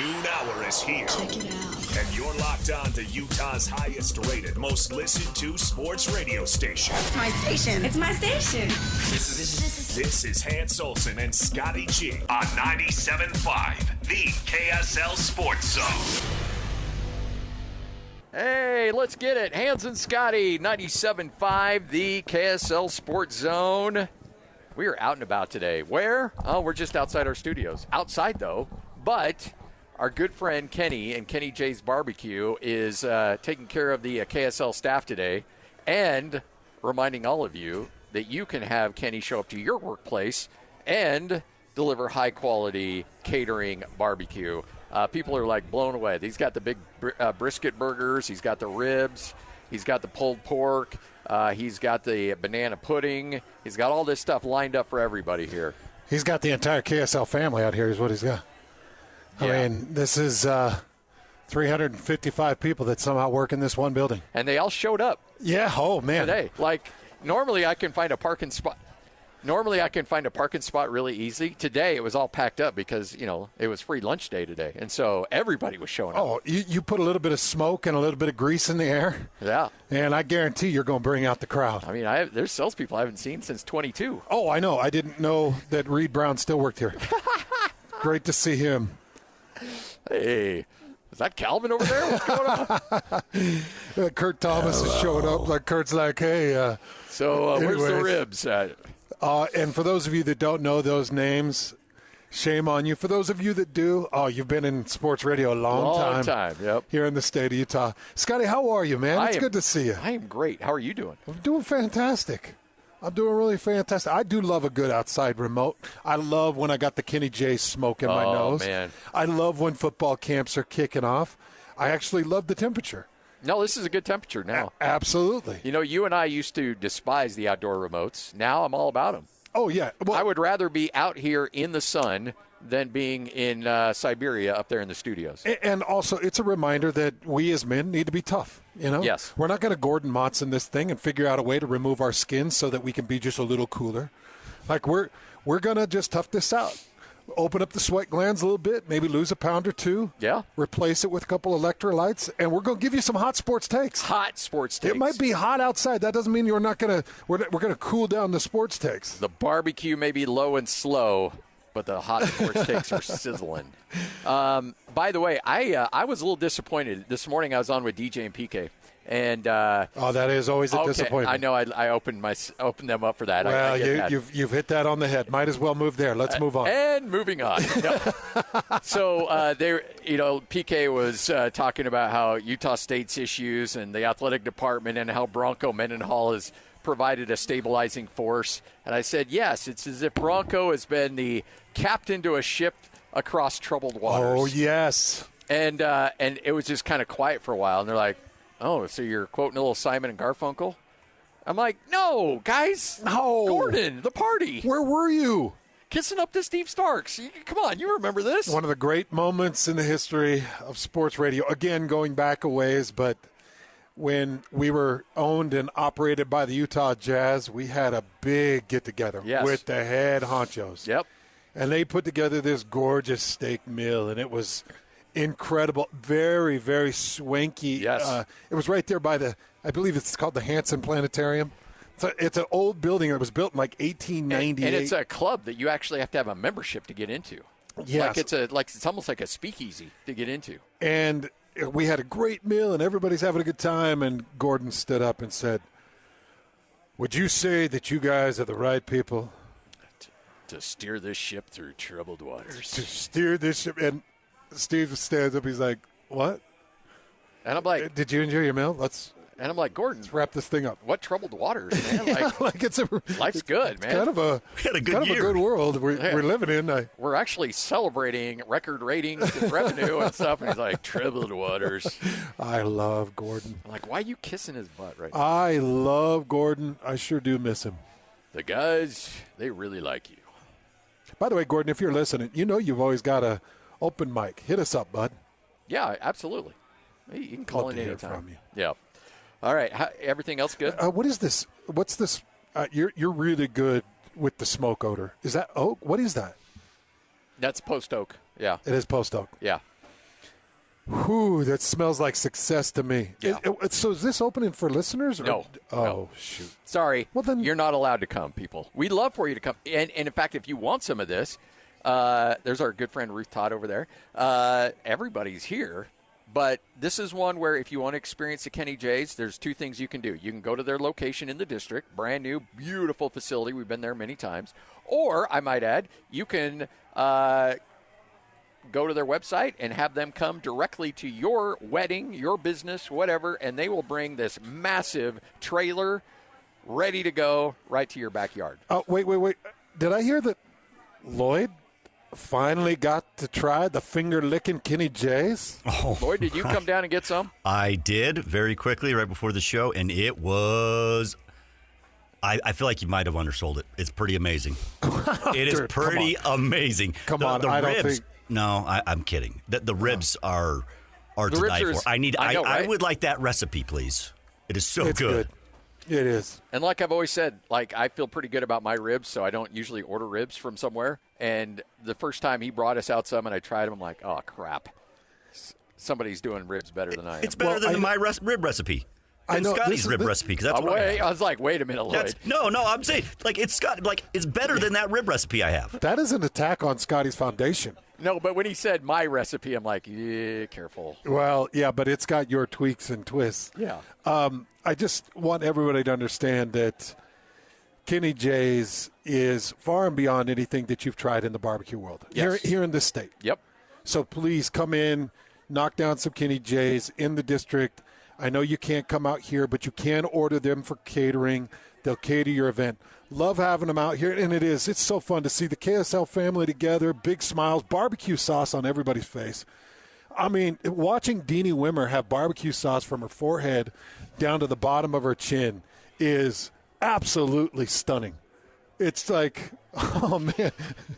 noon hour is here. Check it out. And you're locked on to Utah's highest rated, most listened to sports radio station. It's my station. It's my station. This is Hans Olsen and Scotty G on 97.5, the KSL Sports Zone. Hey, let's get it. Hans and Scotty, 97.5, the KSL Sports Zone. We are out and about today. Where? Oh, we're just outside our studios. Outside, though, but our good friend Kenny and Kenny J's Barbecue is taking care of the KSL staff today and reminding all of you that you can have Kenny show up to your workplace and deliver high-quality catering barbecue. People are, like, blown away. He's got the big brisket burgers. He's got the ribs. He's got the pulled pork. He's got the banana pudding. He's got all this stuff lined up for everybody here. He's got the entire KSL family out here is what he's got. I mean, this is 355 people that somehow work in this one building. And they all showed up. Yeah, oh, man. Today. Like, normally I can find a parking spot. Really easy. Today it was all packed up because, you know, it was free lunch day today. And so everybody was showing up. Oh, you put a little bit of smoke and a little bit of grease in the air. Yeah. And I guarantee you're going to bring out the crowd. I mean, there's salespeople I haven't seen since 22. Oh, I know. I didn't know that Reed Brown still worked here. Great to see him. Hey, is that Calvin over there? What's going on? Kurt Thomas is showing up. Like Kurt's like, hey. Where's the ribs at? And for those of you that don't know those names, shame on you. For those of you that do, you've been in sports radio a long time. Yep. Here in the state of Utah. Scotty, how are you, man? It's good to see you. I am great. How are you doing? I'm doing fantastic. I'm doing really fantastic. I do love a good outside remote. I love when I got the Kenny J smoke in my nose. Man. I love when football camps are kicking off. I actually love the temperature. No, this is a good temperature now. Absolutely. You know, you and I used to despise the outdoor remotes. Now I'm all about them. Oh, yeah. Well, I would rather be out here in the sun than being in Siberia up there in the studios. And also, it's a reminder that we as men need to be tough. You know? Yes. We're not going to Gordon Monson this thing and figure out a way to remove our skin so that we can be just a little cooler. Like, we're going to just tough this out. Open up the sweat glands a little bit, maybe lose a pound or two. Yeah. Replace it with a couple electrolytes, and we're going to give you some hot sports takes. Hot sports takes. It might be hot outside. That doesn't mean we're going to cool down the sports takes. The barbecue may be low and slow, but the hot sports takes are sizzling. By the way, I was a little disappointed. This morning I was on with DJ and PK. And that is always a disappointment. I know. I opened them up for that. Well, that. You've hit that on the head. Might as well move there. Let's move on. And moving on. Yep. So PK was talking about how Utah State's issues and the athletic department and how Bronco Mendenhall has provided a stabilizing force. And I said, yes, it's as if Bronco has been the captain to a ship across troubled waters. Oh yes. And it was just kind of quiet for a while. And they're like, oh, so you're quoting a little Simon and Garfunkel? I'm like, no, guys. No. Gordon, the party. Where were you? Kissing up to Steve Starks. Come on, you remember this. One of the great moments in the history of sports radio. Again, going back a ways, but when we were owned and operated by the Utah Jazz, we had a big get-together with the head honchos. Yep. And they put together this gorgeous steak meal, and it was incredible, very, very swanky. Yes. It was right there by I believe it's called the Hanson Planetarium. It's an old building that was built in like 1898. And it's a club that you actually have to have a membership to get into. Yes. It's almost like a speakeasy to get into. And we had a great meal, and everybody's having a good time, and Gordon stood up and said, would you say that you guys are the right people? To steer this ship through troubled waters. To steer this ship. And Steve stands up. He's like, what? And I'm like, did you enjoy your meal? And I'm like, Gordon, let's wrap this thing up. What troubled waters, man? Yeah, Life's good, man. Kind of a good world we're living in. We're actually celebrating record ratings and revenue and stuff. And he's like, troubled waters. I love Gordon. I'm like, why are you kissing his butt right now? I love Gordon. I sure do miss him. The guys, they really like you. By the way, Gordon, if you're listening, you know you've always got a open mic. Hit us up, bud. Yeah, absolutely. You can call Love in to hear anytime. from you. Yeah. All right. Everything else good? What is this? What's this? You're really good with the smoke odor. Is that oak? What is that? That's post oak. Yeah. It is post oak. Yeah. Whew, that smells like success to me. Yeah. So is this opening for listeners? No. Oh, shoot. Sorry. Well, then you're not allowed to come, people. We'd love for you to come. And in fact, if you want some of this, there's our good friend Ruth Todd over there. Everybody's here. But this is one where if you want to experience the Kenny J's, there's two things you can do. You can go to their location in the district, brand new, beautiful facility. We've been there many times. Or, I might add, you can go to their website and have them come directly to your wedding, your business, whatever, and they will bring this massive trailer ready to go right to your backyard. Oh, wait. Did I hear that Lloyd finally got to try the finger-licking Kenny J's? Oh, Lloyd, did you come down and get some? I did very quickly right before the show, and it was I feel like you might have undersold it. It's pretty amazing. It is pretty amazing. Come on, the I ribs, don't think. No, I'm kidding. The ribs are to ribs die are for. I would like that recipe, please. It is so It's good. It is. And like I've always said, like I feel pretty good about my ribs, so I don't usually order ribs from somewhere. And the first time he brought us out some and I tried them, I'm like, oh, crap. Somebody's doing ribs better than I am. It's better than my rib recipe. And Scotty's rib recipe, because that's what I was like, wait a minute, Lloyd. No, I'm saying, it's better than that rib recipe I have. That is an attack on Scotty's foundation. No, but when he said my recipe, I'm like, yeah, careful. Well, yeah, but it's got your tweaks and twists. Yeah. I just want everybody to understand that Kenny J's is far and beyond anything that you've tried in the barbecue world. Yes. Here in this state. Yep. So please come in, knock down some Kenny J's in the district. I know you can't come out here, but you can order them for catering. They'll cater your event. Love having them out here, and it's so fun to see the KSL family together, big smiles, barbecue sauce on everybody's face. I mean, watching Deanie Wimmer have barbecue sauce from her forehead down to the bottom of her chin is absolutely stunning. It's like, oh, man.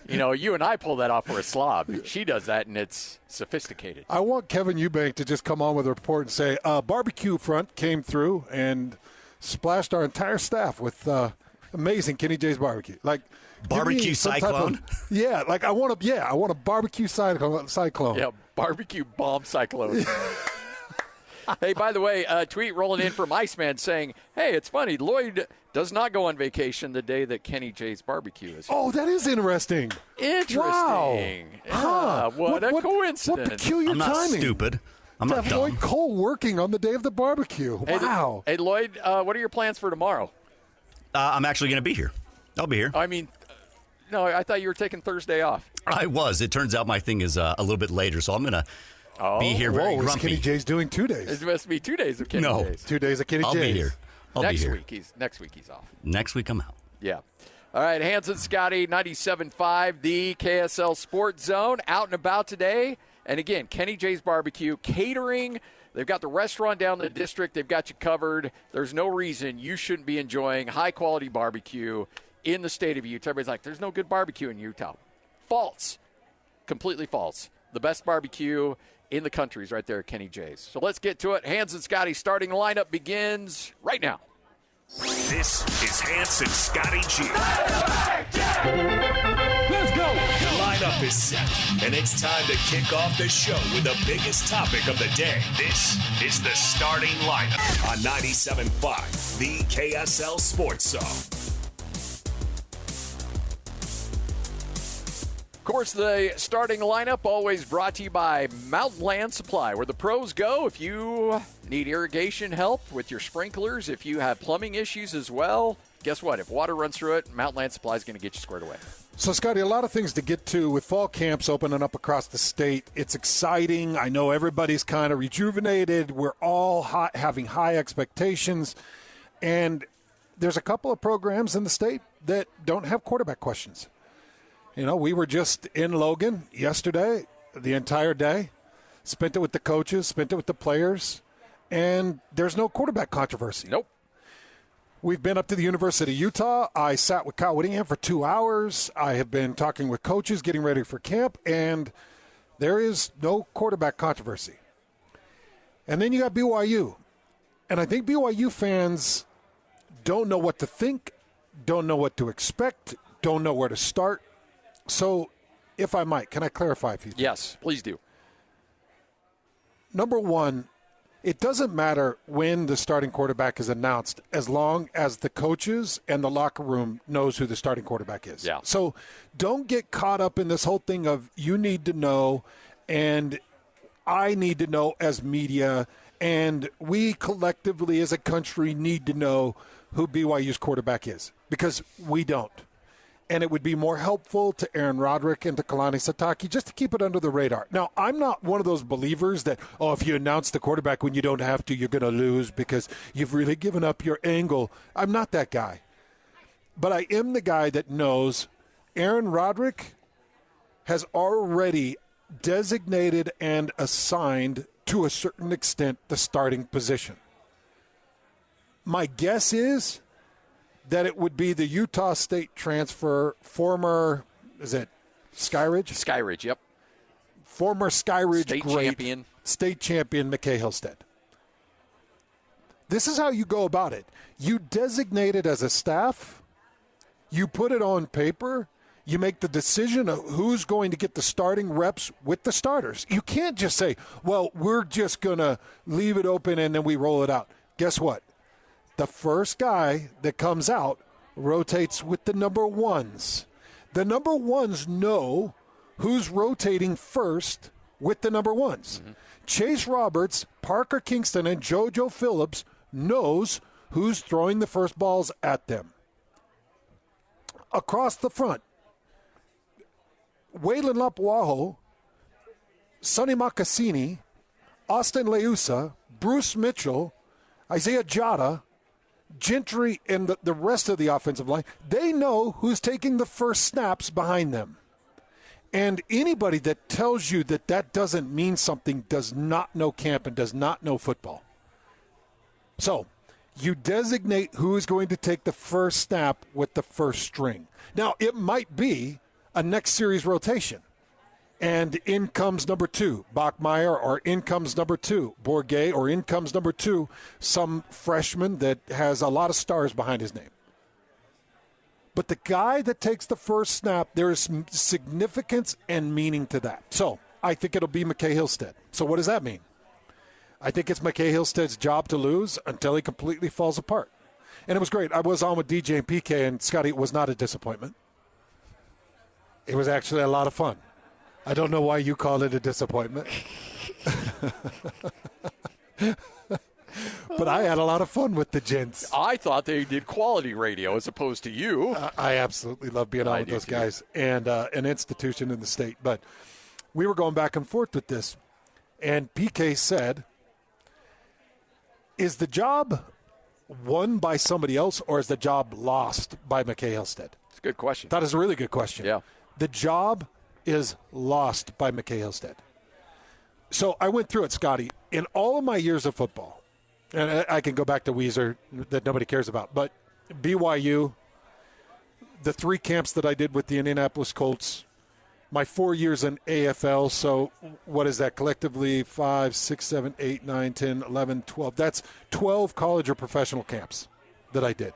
You know, you and I pull that off for a slob. She does that, and it's sophisticated. I want Kevin Eubank to just come on with a report and say, barbecue front came through and splashed our entire staff with amazing Kenny J's barbecue. Like barbecue cyclone? I want a barbecue cyclone. Yeah, barbecue bomb cyclone. Hey, by the way, tweet rolling in from Iceman saying, hey, it's funny, Lloyd does not go on vacation the day that Kenny J's barbecue is. Oh, that is interesting. Wow. Yeah, what a coincidence. What peculiar I'm not timing. Stupid. I'm to not have dumb. Lloyd Cole working on the day of the barbecue. Wow. Hey, Lloyd, what are your plans for tomorrow? I'm actually going to be here. I'll be here. I mean, no, I thought you were taking Thursday off. I was. It turns out my thing is a little bit later, so I'm going to be here very grumpy. grumpy. Kenny J's doing 2 days. It must be 2 days of Kenny J's. 2 days of Kenny I'll J's. be here. Next week he's off. Next week I'm out. Yeah. All right, Hans and Scotty, 97.5, the KSL Sports Zone, out and about today. And again, Kenny J's Barbecue, catering. They've got the restaurant down the district. They've got you covered. There's no reason you shouldn't be enjoying high-quality barbecue in the state of Utah. Everybody's like, there's no good barbecue in Utah. False. Completely false. The best barbecue in the country is right there at Kenny J's. So let's get to it. Hans and Scotty starting lineup begins right now. This is Hans and Scotty G. Let's go. The lineup is set, and it's time to kick off the show with the biggest topic of the day. This is the starting lineup on 97.5, the KSL Sports Zone. Of course, the starting lineup always brought to you by Mountain Land Supply, where the pros go. If you need irrigation help with your sprinklers, if you have plumbing issues as well, guess what? If water runs through it, Mountain Land Supply is going to get you squared away. So, Scotty, a lot of things to get to with fall camps opening up across the state. It's exciting. I know everybody's kind of rejuvenated. We're all having high expectations. And there's a couple of programs in the state that don't have quarterback questions. You know, we were just in Logan yesterday, the entire day. Spent it with the coaches, spent it with the players, and there's no quarterback controversy. Nope. We've been up to the University of Utah. I sat with Kyle Whittingham for 2 hours. I have been talking with coaches, getting ready for camp, and there is no quarterback controversy. And then you got BYU. And I think BYU fans don't know what to think, don't know what to expect, don't know where to start. So, if I might, can I clarify a few things? Yes, please do. number one, it doesn't matter when the starting quarterback is announced as long as the coaches and the locker room knows who the starting quarterback is. Yeah. So don't get caught up in this whole thing of you need to know and I need to know as media and we collectively as a country need to know who BYU's quarterback is, because we don't. And it would be more helpful to Aaron Roderick and to Kalani Sitake just to keep it under the radar. Now, I'm not one of those believers that, if you announce the quarterback when you don't have to, you're going to lose because you've really given up your angle. I'm not that guy. But I am the guy that knows Aaron Roderick has already designated and assigned, to a certain extent, the starting position. My guess is that it would be the Utah State transfer, former, is it Skyridge? Skyridge, yep. Former Skyridge state champion McKay Hillstead. This is how you go about it. You designate it as a staff. You put it on paper. You make the decision of who's going to get the starting reps with the starters. You can't just say, well, we're just going to leave it open and then we roll it out. Guess what? The first guy that comes out rotates with the number ones. The number ones know who's rotating first with the number ones. Mm-hmm. Chase Roberts, Parker Kingston, and JoJo Phillips knows who's throwing the first balls at them. Across the front, Waylon Lapuaho, Sonny Makasini, Austin Leusa, Bruce Mitchell, Isaiah Jada, Gentry, and the rest of the offensive line, they know who's taking the first snaps behind them. And anybody that tells you that that doesn't mean something does not know camp and does not know football. So you designate who is going to take the first snap with the first string. Now, it might be a next series rotation. And in comes number 2, Bachmeier, or in comes number 2, Bourget, or in comes number 2, some freshman that has a lot of stars behind his name. But the guy that takes the first snap, there is significance and meaning to that. So I think it'll be McKay Hillstead. So what does that mean? I think it's McKay Hillstead's job to lose until he completely falls apart. And it was great. I was on with DJ and PK, and Scotty, it was not a disappointment. It was actually a lot of fun. I don't know why you call it a disappointment. But I had a lot of fun with the gents. I thought they did quality radio as opposed to you. I absolutely love being on with those guys and an institution in the state. But we were going back and forth with this. And PK said, is the job won by somebody else or is the job lost by McKay Hillstead? It's a good question. That is a really good question. Yeah. The job is lost by McKay Hillstead. So I went through it, Scotty. In all of my years of football, and I can go back to Weezer that nobody cares about, but BYU, the 3 camps that I did with the Indianapolis Colts, my 4 years in AFL, so what is that collectively? 5, 6, 7, 8, 9, 10, 11, 12. That's 12 college or professional camps that I did.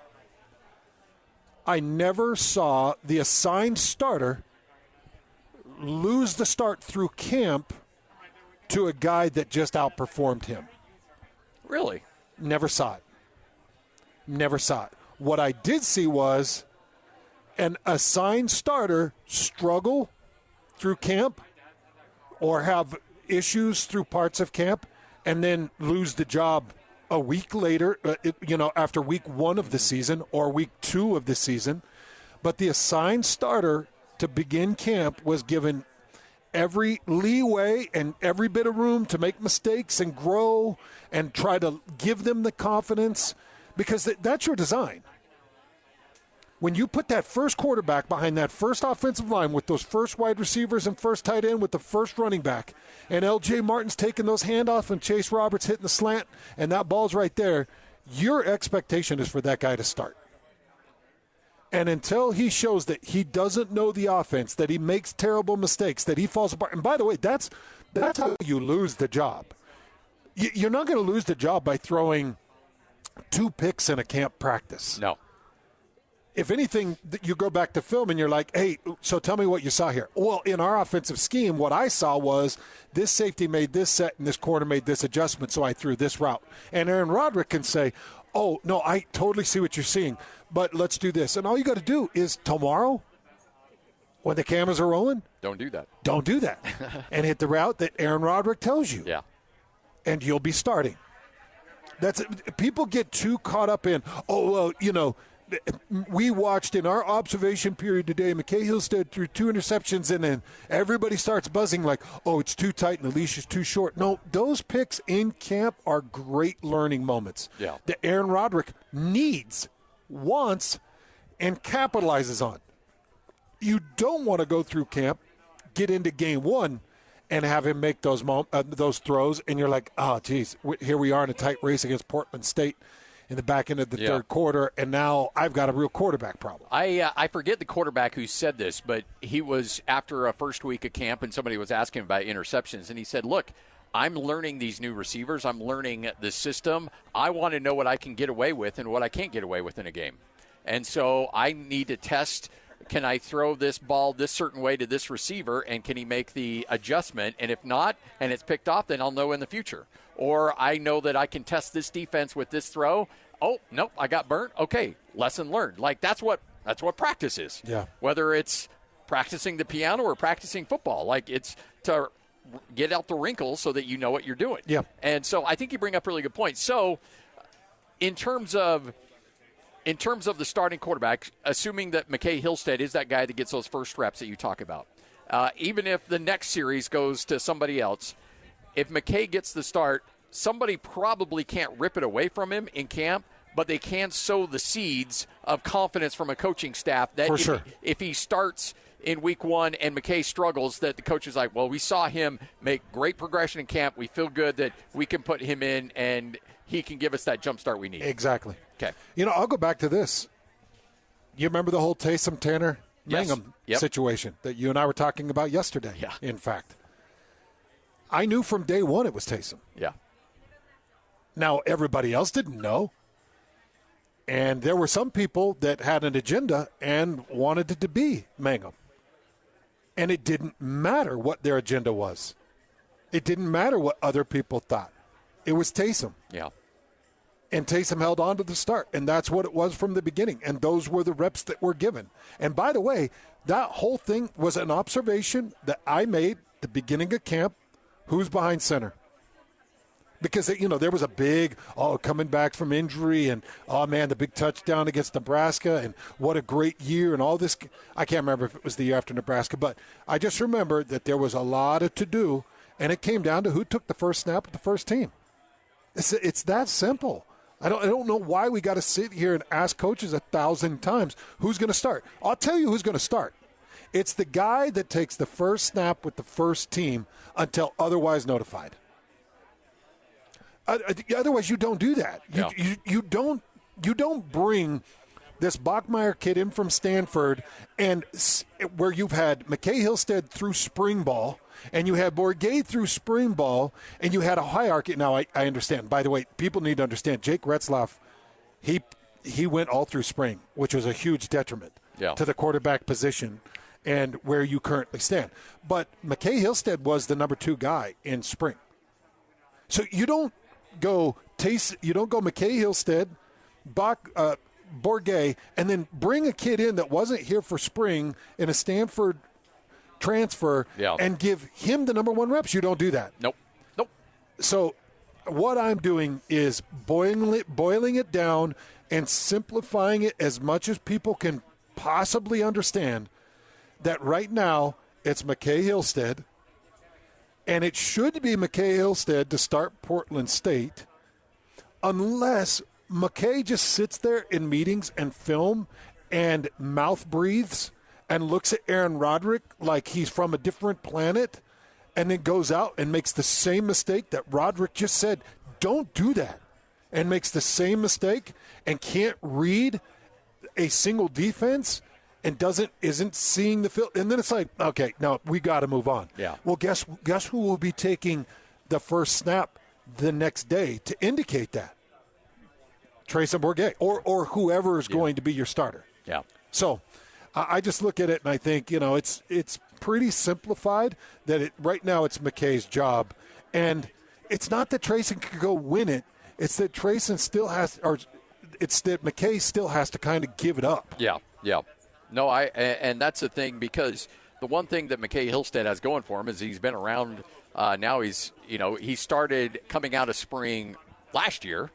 I never saw the assigned starter lose the start through camp to a guy that just outperformed him. Really? Never saw it. Never saw it. What I did see was an assigned starter struggle through camp or have issues through parts of camp and then lose the job a week later, after week 1 of the season or week 2 of the season. But the assigned starter to begin camp was given every leeway and every bit of room to make mistakes and grow and try to give them the confidence, because that's your design. When you put that first quarterback behind that first offensive line with those first wide receivers and first tight end with the first running back, and L.J. Martin's taking those handoffs and Chase Roberts hitting the slant, and that ball's right there, your expectation is for that guy to start. And until he shows that he doesn't know the offense, that he makes terrible mistakes, that he falls apart. And by the way, that's how you lose the job. You're not going to lose the job by throwing 2 picks in a camp practice. No. if anything, you go back to film and you're like, hey, so tell me what you saw here. Well, in our offensive scheme, what I saw was this safety made this set and this corner made this adjustment, so I threw this route. And Aaron Roderick can say, oh, no, I totally see what you're seeing, but let's do this. And all you got to do is tomorrow, when the cameras are rolling, don't do that. Don't do that. And hit the route that Aaron Roderick tells you. Yeah. And you'll be starting. People get too caught up in, we watched in our observation period today, McKay Hillstead threw 2 interceptions, and then everybody starts buzzing like, oh, it's too tight and the leash is too short. No, those picks in camp are great learning moments that Aaron Roderick needs, wants, and capitalizes on. You don't want to go through camp, get into game 1, and have him make those throws, and you're like, oh, geez, here we are in a tight race against Portland State in the back end of the third quarter, and now I've got a real quarterback problem. I forget the quarterback who said this, but he was after a first week of camp, and somebody was asking about interceptions, and he said, look, I'm learning these new receivers. I'm learning the system. I want to know what I can get away with and what I can't get away with in a game. And so I need to test, can I throw this ball this certain way to this receiver, and can he make the adjustment? And if not, and it's picked off, then I'll know in the future. Or I know that I can test this defense with this throw. Oh, nope, I got burnt. Okay, lesson learned. Like, that's what practice is. Yeah. Whether it's practicing the piano or practicing football. Like, it's to get out the wrinkles so that you know what you're doing. Yeah. And so I think you bring up really good points. So in terms of the starting quarterback, assuming that McKay Hillstead is that guy that gets those first reps that you talk about, even if the next series goes to somebody else, if McKay gets the start, somebody probably can't rip it away from him in camp, but they can sow the seeds of confidence from a coaching staff that if he starts in week 1 and McKay struggles, that the coach is like, well, we saw him make great progression in camp. We feel good that we can put him in and he can give us that jump start we need. Exactly. Okay. I'll go back to this. You remember the whole Taysom Tanner Mangum situation that you and I were talking about yesterday, in fact. I knew from day 1 it was Taysom. Yeah. Now, everybody else didn't know. And there were some people that had an agenda and wanted it to be Mangum. And it didn't matter what their agenda was. It didn't matter what other people thought. It was Taysom. Yeah. And Taysom held on to the start. And that's what it was from the beginning. And those were the reps that were given. And by the way, that whole thing was an observation that I made at the beginning of camp. Who's behind center? Because, there was a big, coming back from injury and, the big touchdown against Nebraska and what a great year and all this. I can't remember if it was the year after Nebraska, but I just remember that there was a lot of to-do, and it came down to who took the first snap of the first team. It's that simple. I don't know why we got to sit here and ask coaches 1,000 times who's going to start. I'll tell you who's going to start. It's the guy that takes the first snap with the first team until otherwise notified. Otherwise, you don't do that. You don't bring this Bachmeier kid in from Stanford, and where you've had McKay Hillstead through spring ball, and you had Bourget through spring ball, and you had a hierarchy. Now, I understand. By the way, people need to understand, Jake Retzlaff, he went all through spring, which was a huge detriment to the quarterback position and where you currently stand. But McKay Hillstead was the number 2 guy in spring. So you don't go McKay Hillstead, Bourget, and then bring a kid in that wasn't here for spring in a Stanford transfer and give him the number 1 reps. You don't do that. Nope. So what I'm doing is boiling it down and simplifying it as much as people can possibly understand that right now it's McKay Hillstead, and it should be McKay Hillstead to start Portland State unless McKay just sits there in meetings and film and mouth breathes and looks at Aaron Roderick like he's from a different planet and then goes out and makes the same mistake that Roderick just said. Don't do that. And makes the same mistake and can't read a single defense and isn't seeing the field. And then it's like, okay, no, we got to move on. Yeah. Well, guess who will be taking the first snap the next day to indicate that? Trayson Bourget or whoever is going to be your starter. Yeah. So I just look at it and I think, it's pretty simplified that right now it's McKay's job. And it's not that Trayson could go win it. It's that Trayson still has, or it's that McKay still has to kind of give it up. Yeah. No, and that's the thing, because the one thing that McKay Hillstead has going for him is he's been around. Now he started coming out of spring last year.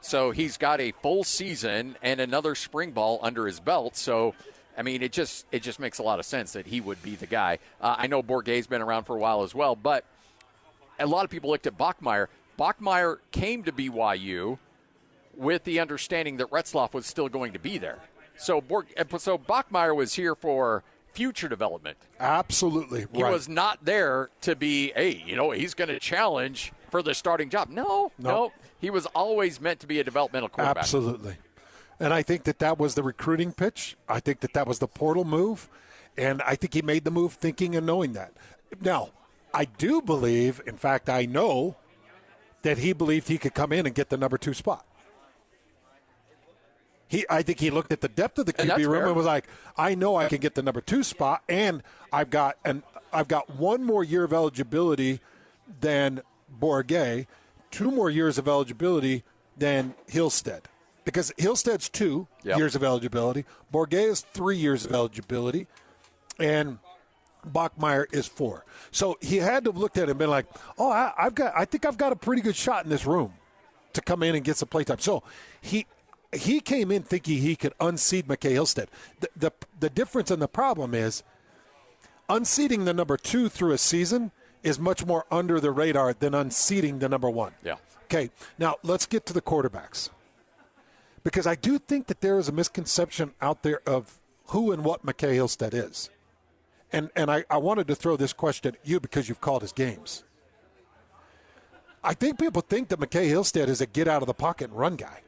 So he's got a full season and another spring ball under his belt. So, I mean, it just makes a lot of sense that he would be the guy. I know Bourguet's been around for a while as well, but a lot of people looked at Bachmeier. Bachmeier came to BYU with the understanding that Retzlaff was still going to be there. So Bachmeier was here for future development. Absolutely. He was not there to be, he's going to challenge for the starting job. No. He was always meant to be a developmental quarterback. Absolutely. And I think that was the recruiting pitch. I think that was the portal move. And I think he made the move thinking and knowing that. Now, I do believe, in fact, I know that he believed he could come in and get the number 2 spot. I think he looked at the depth of the QB room and was like, I know I can get the number 2 spot, and I've got one more year of eligibility than Bourguet, 2 more years of eligibility than Hillstead. Because Hillstead's 2 years of eligibility, Bourguet is 3 years of eligibility, and Bachmeier is 4. So he had to have looked at it and been like, I think I've got a pretty good shot in this room to come in and get some playtime. So he came in thinking he could unseat McKay Hillstead. The difference and the problem is unseating the number 2 through a season is much more under the radar than unseating the number 1. Yeah. Okay, now let's get to the quarterbacks. Because I do think that there is a misconception out there of who and what McKay Hillstead is. And I wanted to throw this question at you because you've called his games. I think people think that McKay Hillstead is a get-out-of-the-pocket and run guy.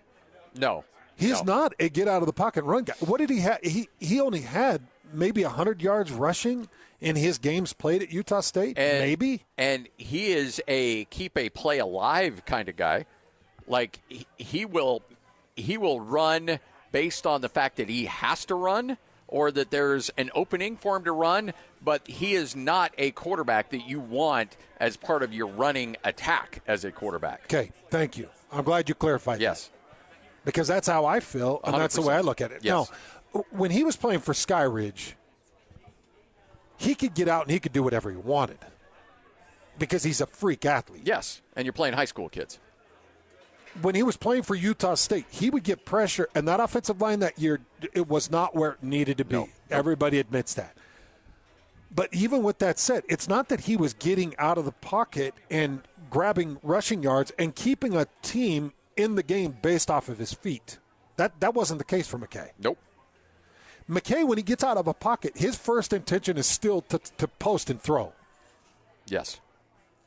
No. He's not a get-out-of-the-pocket and run guy. What did he have? He only had maybe 100 yards rushing in his games played at Utah State, maybe. And he is a keep a play alive kind of guy. Like, he will run based on the fact that he has to run or that there's an opening for him to run, but he is not a quarterback that you want as part of your running attack as a quarterback. Okay, thank you. I'm glad you clarified that. Because that's how I feel, and 100%. That's the way I look at it. Yes. Now, when he was playing for Skyridge, he could get out and he could do whatever he wanted because he's a freak athlete. Yes, and you're playing high school kids. When he was playing for Utah State, he would get pressure, and that offensive line that year, it was not where it needed to be. No. Everybody admits that. But even with that said, it's not that he was getting out of the pocket and grabbing rushing yards and keeping a team in the game based off of his feet. That wasn't the case for McKay. Nope. McKay, when he gets out of a pocket, his first intention is still to post and throw. Yes.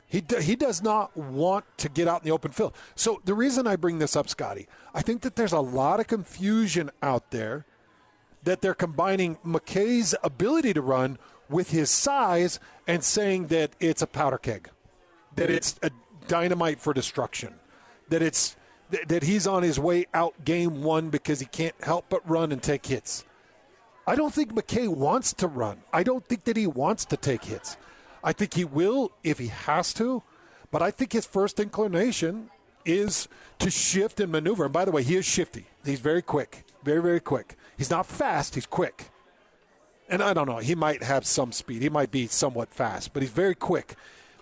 He does not want to get out in the open field. So the reason I bring this up, Scotty, I think that there's a lot of confusion out there that they're combining McKay's ability to run with his size and saying that it's a powder keg, that it's a dynamite for destruction, that he's on his way out game 1 because he can't help but run and take hits. I don't think McKay wants to run. I don't think that he wants to take hits. I think he will if he has to, but I think his first inclination is to shift and maneuver. And by the way, he is shifty. He's very quick, very, very quick. He's not fast. He's quick. And I don't know. He might have some speed. He might be somewhat fast, but he's very quick.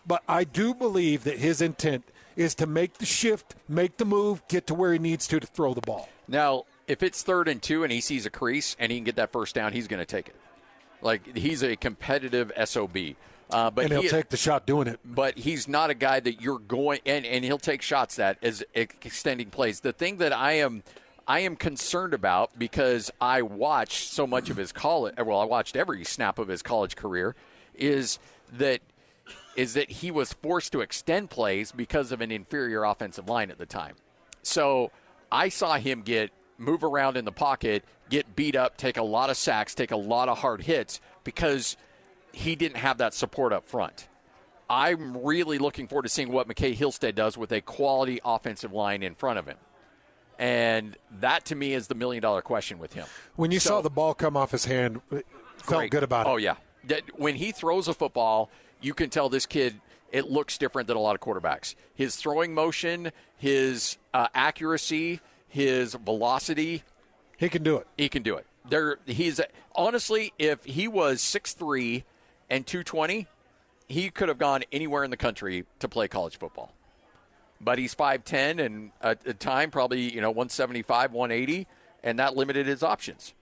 But I do believe that his intent is to make the shift, make the move, get to where he needs to throw the ball. Now, if it's 3rd and 2 and he sees a crease and he can get that first down, he's going to take it. Like, he's a competitive SOB. But he'll take the shot doing it. But he's not a guy that you're going – and he'll take shots at as extending plays. The thing that I am concerned about, because I watched so much of his college – well, I watched every snap of his college career, is that he was forced to extend plays because of an inferior offensive line at the time. So I saw him move around in the pocket, get beat up, take a lot of sacks, take a lot of hard hits because – he didn't have that support up front. I'm really looking forward to seeing what McKay Hillstead does with a quality offensive line in front of him. And that, to me, is the million-dollar question with him. When you saw the ball come off his hand, felt good about it. Oh, yeah. When he throws a football, you can tell this kid, it looks different than a lot of quarterbacks. His throwing motion, his accuracy, his velocity. He can do it. He can do it. Honestly, if he was 6'3" and 220, he could have gone anywhere in the country to play college football. But he's 5'10", and at the time probably 175, 180, and that limited his options.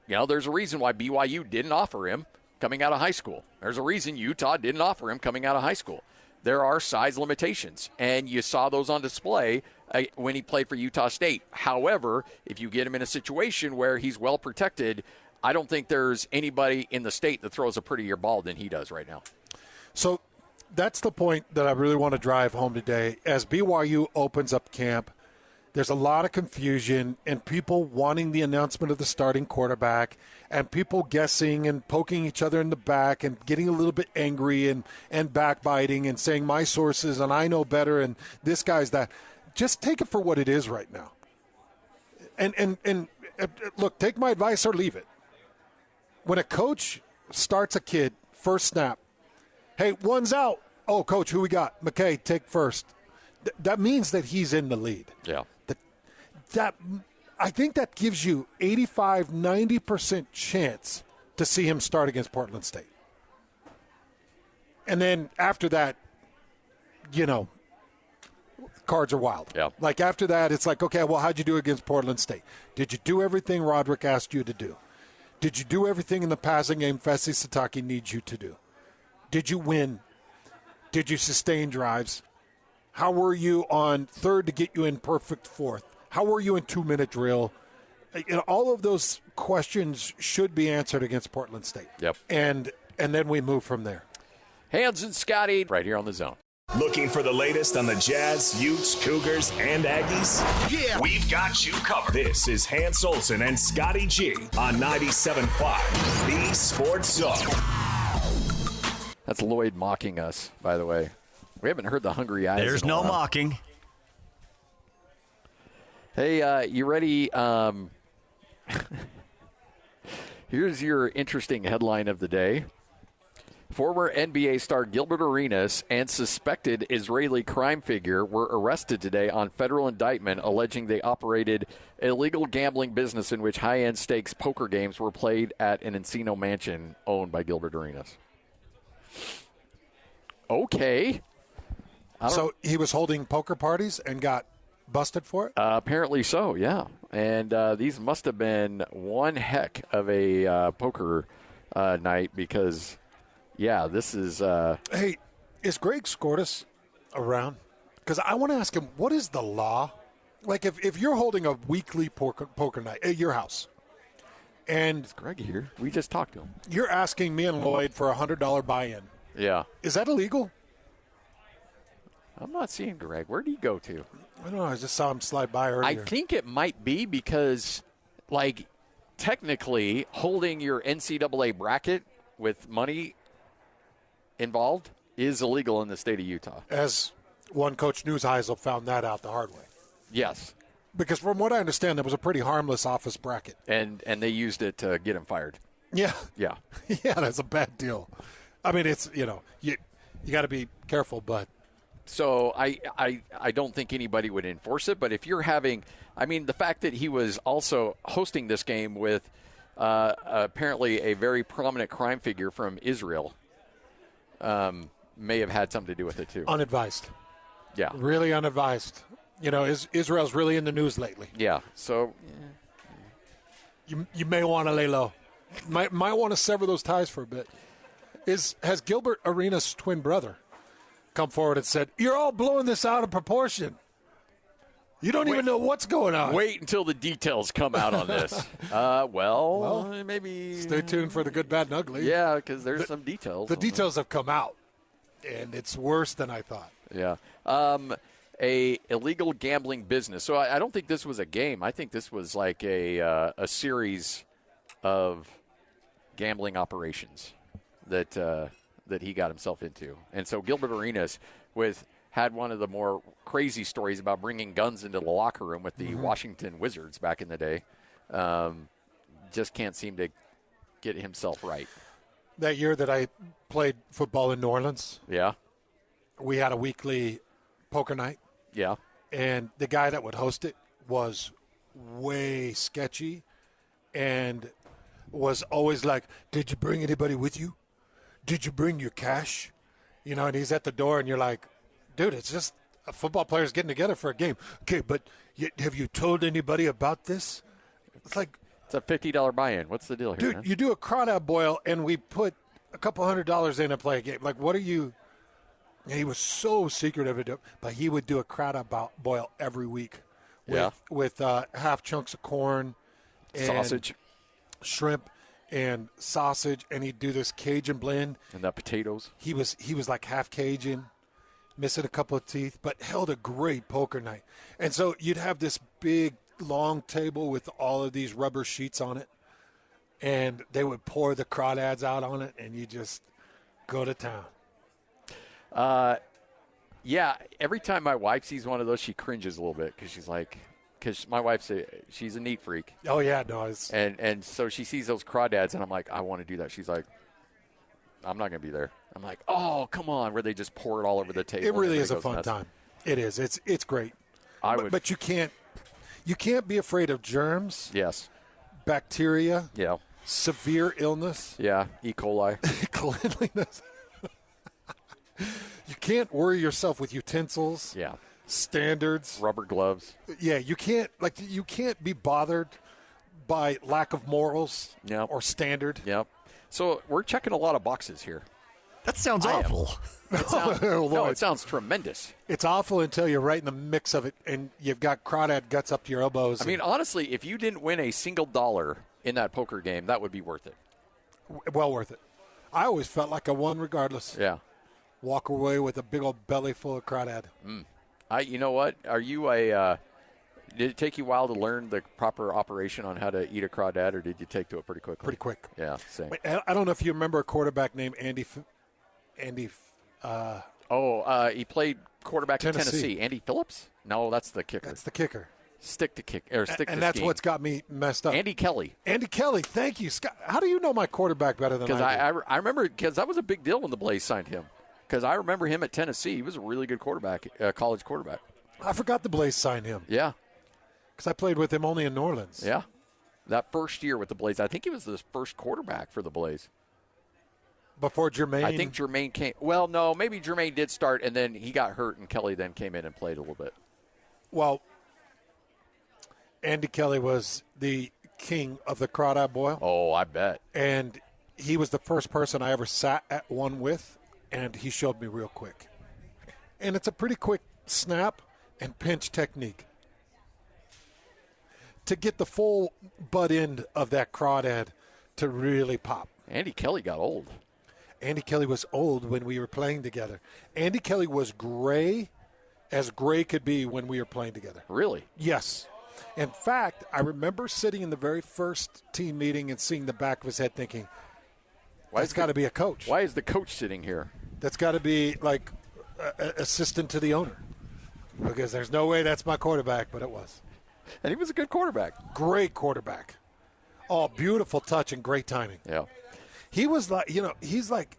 There's a reason why BYU didn't offer him coming out of high school. There's a reason Utah didn't offer him coming out of high school. There are size limitations, and you saw those on display when he played for Utah State. However, if you get him in a situation where he's well protected, I don't think there's anybody in the state that throws a prettier ball than he does right now. So that's the point that I really want to drive home today. As BYU opens up camp, there's a lot of confusion and people wanting the announcement of the starting quarterback and people guessing and poking each other in the back and getting a little bit angry and backbiting and saying my sources and I know better and this guy's that. Just take it for what it is right now. And look, take my advice or leave it. When a coach starts a kid, first snap, hey, one's out. Oh, coach, who we got? McKay, take first. That means that he's in the lead. Yeah. That I think that gives you 85, 90% chance to see him start against Portland State. And then after that, cards are wild. Yeah. Like after that, it's like, okay, well, how'd you do against Portland State? Did you do everything Roderick asked you to do? Did you do everything in the passing game Fesi Sataki needs you to do? Did you win? Did you sustain drives? How were you on third to get you in perfect fourth? How were you in 2-minute drill? All of those questions should be answered against Portland State. Yep. And then we move from there. Hans and Scotty right here on The Zone. Looking for the latest on the Jazz, Utes, Cougars, and Aggies? Yeah, we've got you covered. This is Hans Olsen and Scotty G on 97.5, the Sports Zone. That's Lloyd mocking us, by the way. We haven't heard the hungry eyes. There's no mocking. Hey, you ready? Here's your interesting headline of the day. Former NBA star Gilbert Arenas and suspected Israeli crime figure were arrested today on federal indictment alleging they operated an illegal gambling business in which high-end stakes poker games were played at an Encino mansion owned by Gilbert Arenas. Okay. So he was holding poker parties and got busted for it? Apparently so, yeah. And these must have been one heck of a poker night because, yeah, this is... Hey, is Greg Skordas around? Because I want to ask him, what is the law? Like if you're holding a weekly poker night at your house, and... Is Greg here? We just talked to him. You're asking me and Lloyd for a $100 buy-in. Yeah. Is that illegal? I'm not seeing Greg. Where did he go to? I don't know. I just saw him slide by earlier. I think it might be because, like, technically holding your NCAA bracket with money involved is illegal in the state of Utah. As one Coach Newsheisel found that out the hard way. Yes. Because from what I understand, that was a pretty harmless office bracket. And they used it to get him fired. Yeah. Yeah. Yeah, that's a bad deal. I mean, it's, you got to be careful, but. So I don't think anybody would enforce it, but if you're having, I mean, the fact that he was also hosting this game with apparently a very prominent crime figure from Israel may have had something to do with it too. Unadvised. Yeah. Really unadvised. Israel's really in the news lately. Yeah. So you may want to lay low. Might want to sever those ties for a bit. Has Gilbert Arenas' twin brother come forward and said, "You're all blowing this out of proportion. You don't even know what's going on." Wait until the details come out on this. Maybe. Stay tuned for the good, bad, and ugly. Yeah, because there's some details. The details have come out, and it's worse than I thought. Yeah. A illegal gambling business. So I don't think this was a game. I think this was like a series of gambling operations that he got himself into. And so Gilbert Arenas, with had one of the more crazy stories about bringing guns into the locker room with the Washington Wizards back in the day. Just can't seem to get himself right. That year that I played football in New Orleans, Yeah. we had a weekly poker night. Yeah. And the guy that would host it was way sketchy and was always like, did you bring anybody with you? Did you bring your cash? You know, and he's at the door and you're like, dude, it's just football players getting together for a game. Okay, but have you told anybody about this? It's like, it's a $50 buy-in. What's the deal here, dude, man? you do a crawdad boil and we put a couple $100 in and play a game. Like, what are you? And he was so secretive, but he would do a crawdad boil every week with half chunks of corn and sausage, shrimp, and sausage, and he'd do this Cajun blend. And the potatoes. He was like half Cajun, missing a couple of teeth, but held a great poker night. And so you'd have this big, long table with all of these rubber sheets on it, and they would pour the crawdads out on it, and you just go to town. Yeah, every time my wife sees one of those, she cringes a little bit because my wife's she's a neat freak. Oh, yeah, no. And so she sees those crawdads, and I'm like, I want to do that. She's like, I'm not going to be there. I'm like, oh, come on, where they just pour it all over the table. It really is a fun time. It is. It's great. But you can't be afraid of germs. Yes. Bacteria. Yeah. Severe illness. Yeah. E. coli. Cleanliness. You can't worry yourself with utensils. Yeah. Standards. Rubber gloves. Yeah, you can't be bothered by lack of morals or standard. Yep. So we're checking a lot of boxes here. That sounds awful. It sounds tremendous. It's awful until you're right in the mix of it and you've got crawdad guts up to your elbows. I mean, honestly, if you didn't win a single dollar in that poker game, that would be worth it. Well worth it. I always felt like I won regardless. Yeah. Walk away with a big old belly full of crawdad. You know what? Are you a did it take you a while to learn the proper operation on how to eat a crawdad, or did you take to it pretty quickly? Pretty quick. Yeah, same. Wait, I don't know if you remember a quarterback named Andy. He played quarterback in Tennessee. Andy Phillips? No, that's the kicker. That's the kicker. Stick to kick or stick to and that's scheme. what's got me messed up. Andy Kelly. Andy Kelly, thank you, Scott. How do you know my quarterback better than I do? I remember because that was a big deal when the Blaze signed him. Because I remember him at Tennessee. He was a really good quarterback, college quarterback. I forgot the Blaze signed him. Yeah. Because I played with him only in New Orleans. Yeah. That first year with the Blaze, I think he was the first quarterback for the Blaze. Before Jermaine? I think Jermaine came. Well, no, maybe Jermaine did start, and then he got hurt, and Kelly then came in and played a little bit. Well, Andy Kelly was the king of the crawdad boil. Oh, I bet. And he was the first person I ever sat at one with, and he showed me real quick. And it's a pretty quick snap and pinch technique to get the full butt end of that crawdad to really pop. Andy Kelly got old. Andy Kelly was old when we were playing together. Andy Kelly was gray as gray could be when we were playing together. Really? Yes. In fact, I remember sitting in the very first team meeting and seeing the back of his head thinking, that's got to be a coach. Why is the coach sitting here? That's got to be like assistant to the owner. Because there's no way that's my quarterback, but it was. And he was a good quarterback. Great quarterback. Oh, beautiful touch and great timing. Yeah. He was like, he's like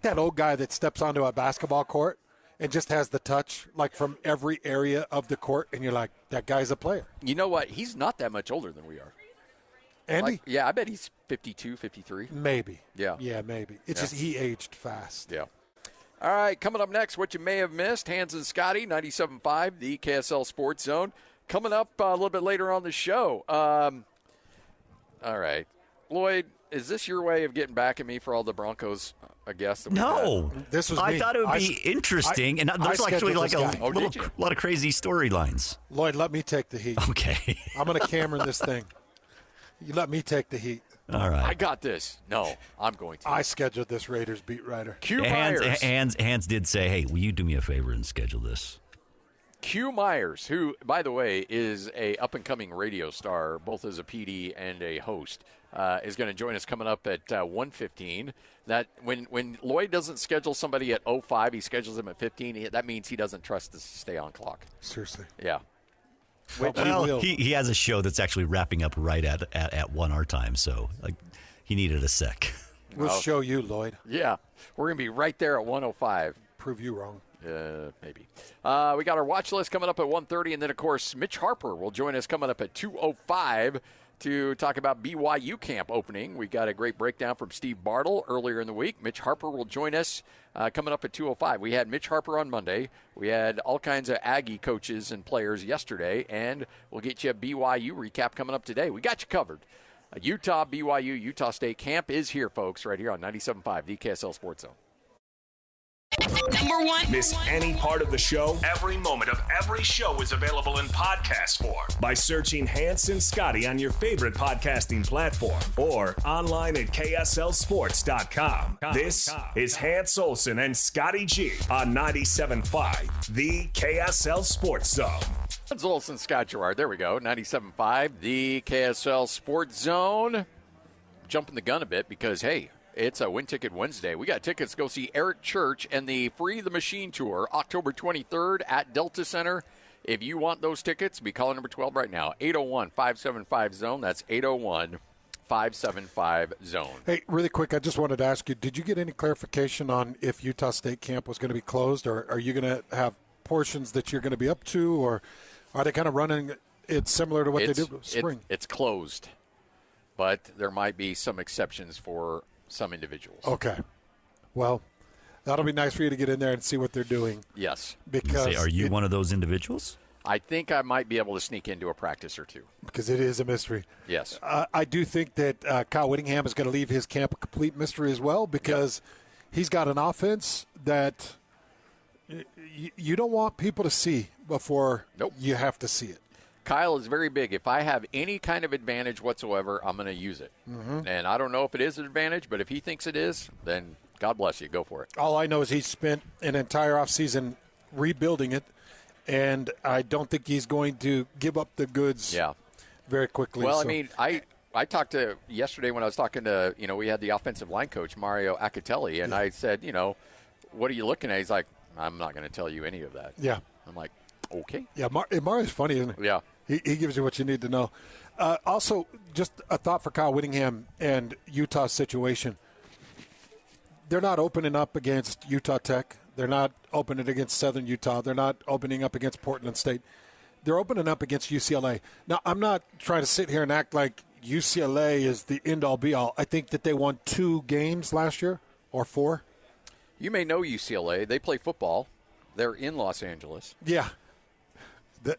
that old guy that steps onto a basketball court and just has the touch, like from every area of the court, and you're like, that guy's a player. You know what? He's not that much older than we are. Andy? I bet he's 52, 53. Maybe. Yeah. Yeah, maybe. It's just he aged fast. Yeah. All right, coming up next, what you may have missed, Hans and Scotty, 97.5, the KSL Sports Zone. Coming up a little bit later on the show. All right. Lloyd, is this your way of getting back at me for all the Broncos guests that we had? This was me. I thought it would be interesting, and there's actually like a lot of crazy storylines. Lloyd, let me take the heat. Okay. I'm going to Cameron this thing. You let me take the heat. All right. I got this. No, I'm going to. I scheduled this Raiders beat writer. Q Myers. Hans did say, hey, will you do me a favor and schedule this? Q Myers, who, by the way, is a up-and-coming radio star, both as a PD and a host, is going to join us coming up at 1:15. That when Lloyd doesn't schedule somebody at 05, he schedules them at 15. That means he doesn't trust us to stay on clock. Seriously. Yeah. Well, he has a show that's actually wrapping up right at 1 our time, so he needed a sec. We'll show you, Lloyd. Yeah. We're going to be right there at 1:05. Prove you wrong. Maybe. We got our watch list coming up at 1:30, and then, of course, Mitch Harper will join us coming up at 2:05 to talk about BYU camp opening. We got a great breakdown from Steve Bartle earlier in the week. Mitch Harper will join us coming up at 2:05. We had Mitch Harper on Monday. We had all kinds of Aggie coaches and players yesterday, and we'll get you a BYU recap coming up today. We got you covered. Utah, BYU, Utah State camp is here, folks, right here on 97.5, the KSL Sports Zone. Number one. Miss any part of the show? Every moment of every show is available in podcast form by searching Hans and Scotty on your favorite podcasting platform or online at KSLSports.com. This is Hans Olsen and Scotty G on 97.5, the KSL Sports Zone. Hans Olsen, Scott Gerard. There we go. 97.5, the KSL Sports Zone. Jumping the gun a bit because, hey, it's a Win Ticket Wednesday. We got tickets to go see Eric Church and the Free the Machine Tour, October 23rd at Delta Center. If you want those tickets, be calling number 12 right now, 801-575-ZONE. That's 801-575-ZONE. Hey, really quick, I just wanted to ask you, did you get any clarification on if Utah State camp was going to be closed, or are you going to have portions that you're going to be up to, or are they kind of running it similar to what they did with spring? It's closed, but there might be some exceptions for some individuals. Okay. Well, that'll be nice for you to get in there and see what they're doing. Yes. Because are you one of those individuals? I think I might be able to sneak into a practice or two. Because it is a mystery. Yes. I do think that Kyle Whittingham is going to leave his camp a complete mystery as well, because he's got an offense that you don't want people to see before you have to see it. Kyle is very big. If I have any kind of advantage whatsoever, I'm going to use it. Mm-hmm. And I don't know if it is an advantage, but if he thinks it is, then God bless you. Go for it. All I know is he spent an entire offseason rebuilding it, and I don't think he's going to give up the goods very quickly. Well, I mean, I talked to yesterday when I was talking to, we had the offensive line coach, Mario Acatelli, and I said, what are you looking at? He's like, I'm not going to tell you any of that. Yeah. I'm like, okay. Yeah, Mario's funny, isn't he? Yeah. He gives you what you need to know. Also, just a thought for Kyle Whittingham and Utah's situation. They're not opening up against Utah Tech. They're not opening against Southern Utah. They're not opening up against Portland State. They're opening up against UCLA. Now, I'm not trying to sit here and act like UCLA is the end-all, be-all. I think that they won 2 games last year, or 4. You may know UCLA. They play football. They're in Los Angeles. Yeah.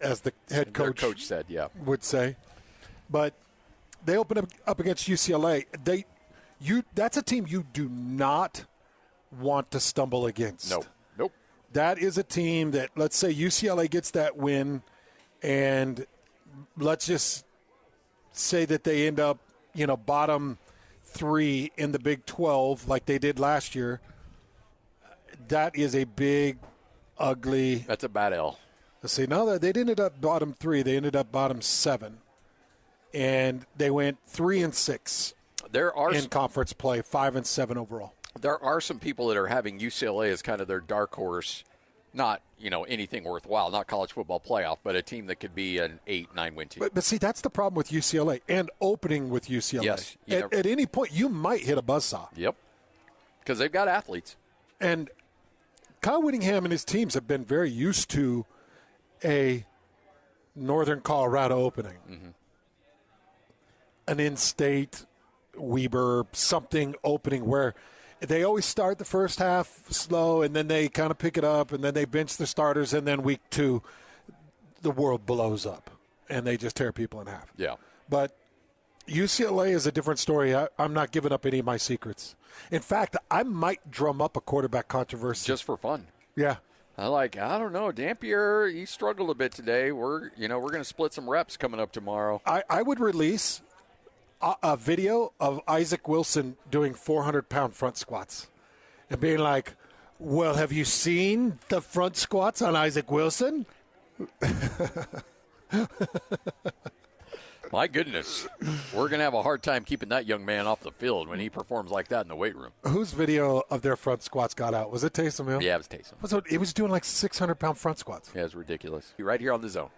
As the head coach, their coach said, would say. But they open up against UCLA. That's a team you do not want to stumble against. Nope. That is a team that, let's say UCLA gets that win, and let's just say that they end up, bottom 3 in the Big 12 like they did last year. That is a big, ugly. That's a bad L. Let's see. No, they didn't end up bottom 3. They ended up bottom 7, and they went 3-6. There are in conference play, 5-7 overall. There are some people that are having UCLA as kind of their dark horse, not anything worthwhile, not college football playoff, but a team that could be an 8-9 win team. But see, that's the problem with UCLA and opening with UCLA. Yes, at any point, you might hit a buzzsaw. Yep, because they've got athletes. And Kyle Whittingham and his teams have been very used to a Northern Colorado opening. Mm-hmm. An in-state Weber, something opening where they always start the first half slow, and then they kind of pick it up, and then they bench the starters, and then week 2, the world blows up, and they just tear people in half. Yeah. But UCLA is a different story. I'm not giving up any of my secrets. In fact, I might drum up a quarterback controversy. Just for fun. Yeah. I don't know. Dampier, he struggled a bit today. We're going to split some reps coming up tomorrow. I would release a video of Isaac Wilson doing 400-pound front squats and being like, well, have you seen the front squats on Isaac Wilson? My goodness. We're going to have a hard time keeping that young man off the field when he performs like that in the weight room. Whose video of their front squats got out? Was it Taysom Hill? Yeah, it was Taysom. So he was doing like 600-pound front squats. Yeah, it was ridiculous. Right here on the Zone.